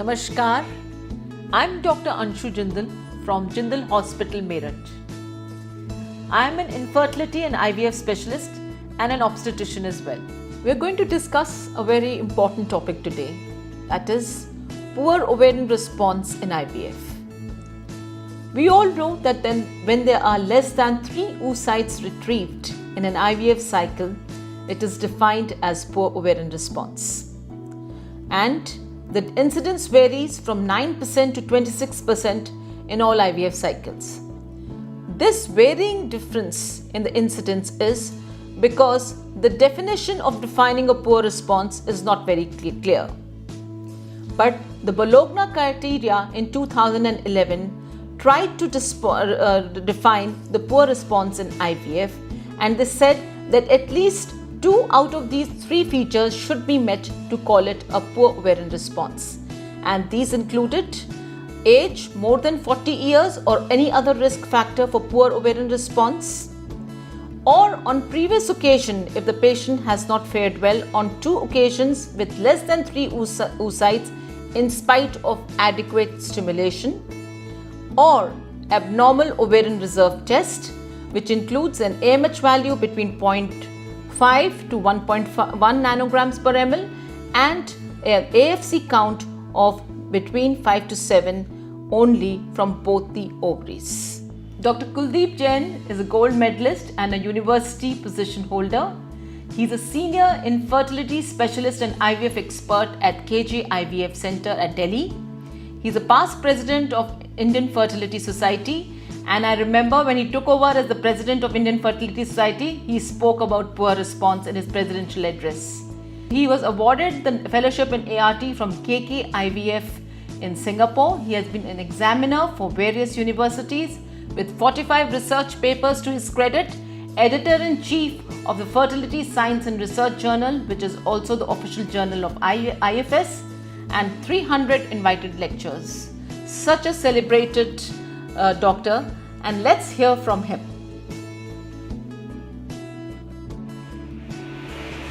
Namaskar, I'm Dr. Anshu Jindal from Jindal Hospital, Meerut. I am an infertility and IVF specialist and an obstetrician as well. We are going to discuss a very important topic today, that is poor ovarian response in IVF. We all know that when there are less than 3 oocytes retrieved in an IVF cycle, it is defined as poor ovarian response. And the incidence varies from 9% to 26% in all IVF cycles. This varying difference in the incidence is because the definition of defining a poor response is not very clear. But the Bologna criteria in 2011 tried to define the poor response in IVF, and they said that at least 2 out of these 3 features should be met to call it a poor ovarian response. And these included age more than 40 years or any other risk factor for poor ovarian response, or on previous occasion if the patient has not fared well on 2 occasions with less than 3 oocytes in spite of adequate stimulation, or abnormal ovarian reserve test, which includes an AMH value between 0.5 to 1.1 nanograms per ml and an AFC count of between 5 to 7 only from both the ovaries. Dr. Kuldeep Jain is a gold medalist and a university position holder. He is a senior infertility specialist and IVF expert at KJ IVF Center at Delhi. He is a past president of Indian Fertility Society, and I remember when he took over as the president of Indian Fertility Society, he spoke about poor response in his presidential address. He was awarded the fellowship in ART from KK IVF in Singapore. He has been an examiner for various universities with 45 research papers to his credit, editor-in-chief of the Fertility Science and Research Journal, which is also the official journal of IFS, and 300 invited lectures. Such a celebrated doctor, and let's hear from him.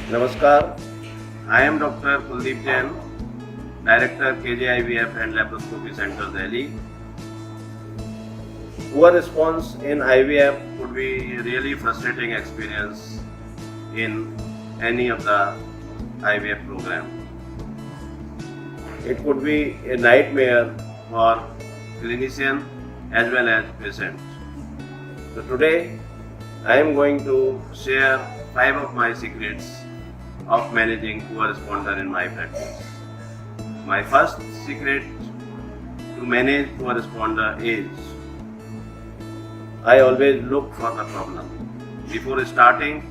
Namaskar, I am Dr. Kuldeep Jain, Director KJ IVF and Laparoscopy Center, Delhi. Poor response in IVF could be a really frustrating experience in any of the IVF program. It could be a nightmare for clinician as well as patient. So today I am going to share 5 of my secrets of managing poor responder in my practice. My first secret to manage poor responder is I always look for the problem. Before starting,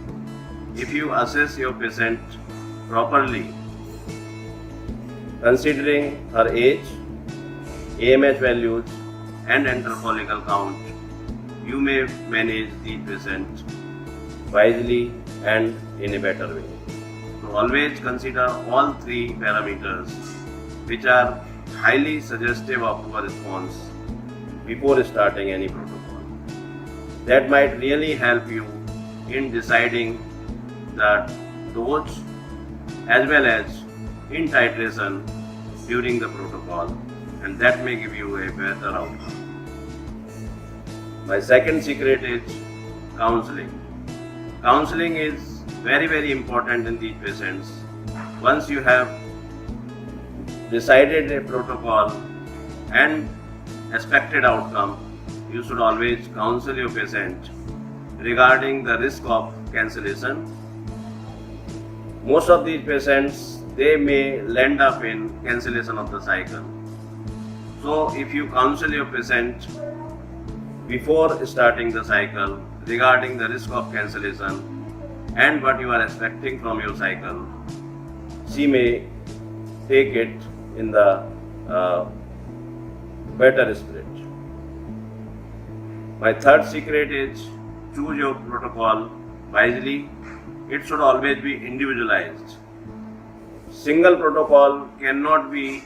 if you assess your patient properly, considering her age, AMH values and enteral follicle count, you may manage the patient wisely and in a better way. So always consider all 3 parameters which are highly suggestive of poor response before starting any protocol. That might really help you in deciding the dose as well as in titration during the protocol, and that may give you a better outcome. My second secret is counseling. Counseling is very important in these patients. Once you have decided a protocol and expected outcome, you should always counsel your patient regarding the risk of cancellation. Most of these patients, they may land up in cancellation of the cycle. So if you counsel your patient before starting the cycle regarding the risk of cancellation and what you are expecting from your cycle, she may take it in the better spirit. My third secret is choose your protocol wisely. It should always be individualized. Single protocol cannot be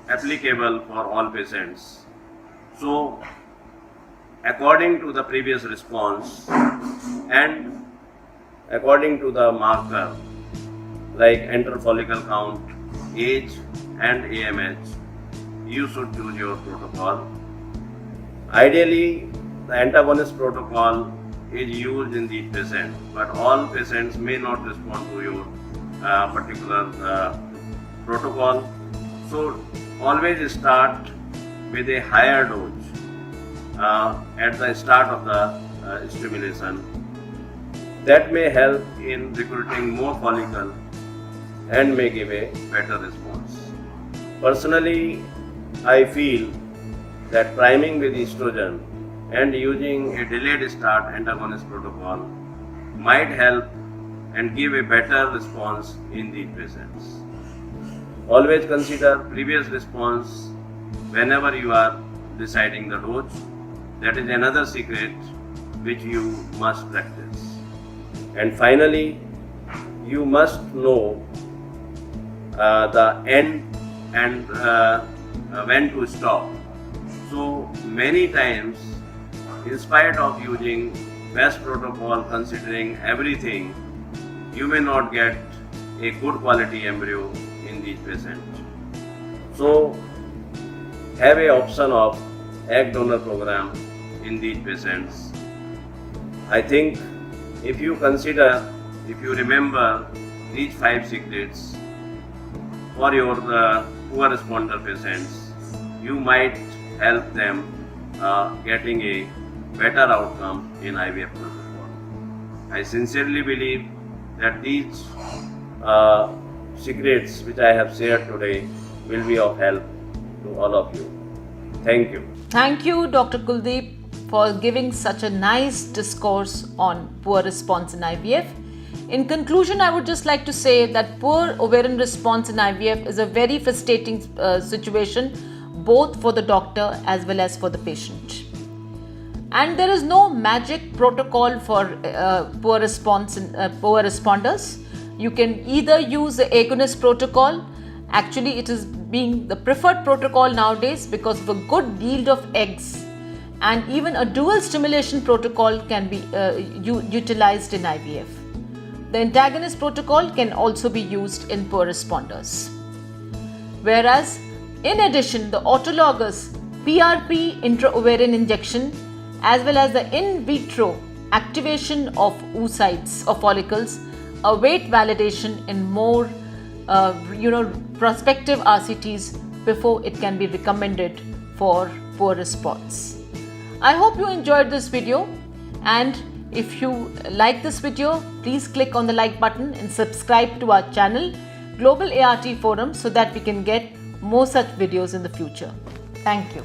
applicable for all patients. So, according to the previous response and according to the marker like enteral follicle count, age and AMH, you should choose your protocol. Ideally, the antagonist protocol is used in these patients, but all patients may not respond to your particular protocol. So always start with a higher dose at the start of the stimulation. That may help in recruiting more follicle and may give a better response. Personally, I feel that priming with estrogen and using a delayed start antagonist protocol might help and give a better response in these patients. Always consider previous response whenever you are deciding the dose. That is another secret which you must practice. And finally, you must know the end and when to stop. So many times, in spite of using best protocol, considering everything, you may not get a good quality embryo in these patients. So have a option of egg donor program in these patients. I think if you remember these 5 secrets for your poor responder patients, you might help them getting a better outcome in IVF protocol. I sincerely believe that these secrets which I have shared today will be of help to all of you. Thank you. Thank you, Dr. Kuldeep, for giving such a nice discourse on poor response in IVF. In conclusion, I would just like to say that poor ovarian response in IVF is a very frustrating situation, both for the doctor as well as for the patient. And there is no magic protocol for poor response in poor responders. You can either use the agonist protocol. Actually, it is being the preferred protocol nowadays because of a good yield of eggs, and even a dual stimulation protocol can be utilized in IVF. The antagonist protocol can also be used in poor responders. Whereas, in addition, the autologous PRP intraovarian injection as well as the in vitro activation of oocytes or follicles await validation in more prospective RCTs before it can be recommended for poor response. I hope you enjoyed this video, and if you like this video, please click on the like button and subscribe to our channel Global ART Forum so that we can get more such videos in the future. Thank you.